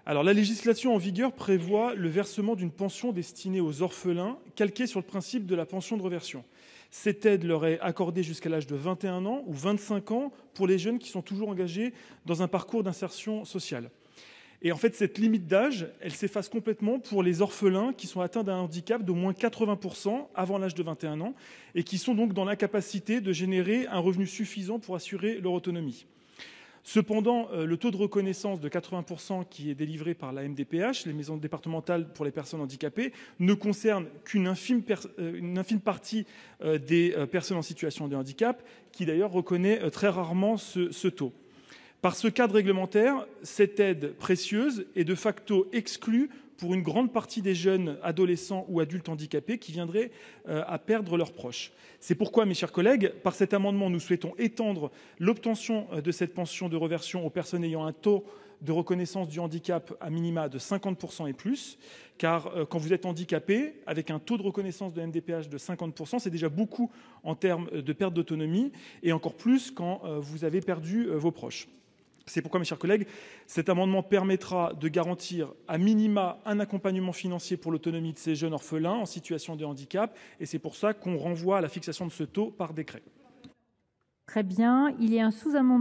Alors, la législation en vigueur prévoit le versement d'une pension destinée aux orphelins, calquée sur le principe de la pension de réversion. Cette aide leur est accordée jusqu'à l'âge de 21 ans ou 25 ans pour les jeunes qui sont toujours engagés dans un parcours d'insertion sociale. Et en fait, cette limite d'âge, elle s'efface complètement pour les orphelins qui sont atteints d'un handicap d'au moins 80% avant l'âge de 21 ans et qui sont donc dans l'incapacité de générer un revenu suffisant pour assurer leur autonomie. Cependant, le taux de reconnaissance de 80% qui est délivré par la MDPH, les maisons départementales pour les personnes handicapées, ne concerne qu'une infime partie des personnes en situation de handicap, qui d'ailleurs reconnaît très rarement ce taux. Par ce cadre réglementaire, cette aide précieuse est de facto exclue pour une grande partie des jeunes adolescents ou adultes handicapés qui viendraient à perdre leurs proches. C'est pourquoi, mes chers collègues, par cet amendement, nous souhaitons étendre l'obtention de cette pension de réversion aux personnes ayant un taux de reconnaissance du handicap à minima de 50% et plus, car quand vous êtes handicapé, avec un taux de reconnaissance de MDPH de 50%, c'est déjà beaucoup en termes de perte d'autonomie, et encore plus quand vous avez perdu vos proches. C'est pourquoi, mes chers collègues, cet amendement permettra de garantir à minima un accompagnement financier pour l'autonomie de ces jeunes orphelins en situation de handicap. Et c'est pour ça qu'on renvoie à la fixation de ce taux par décret. Très bien. Il y a un sous-amendement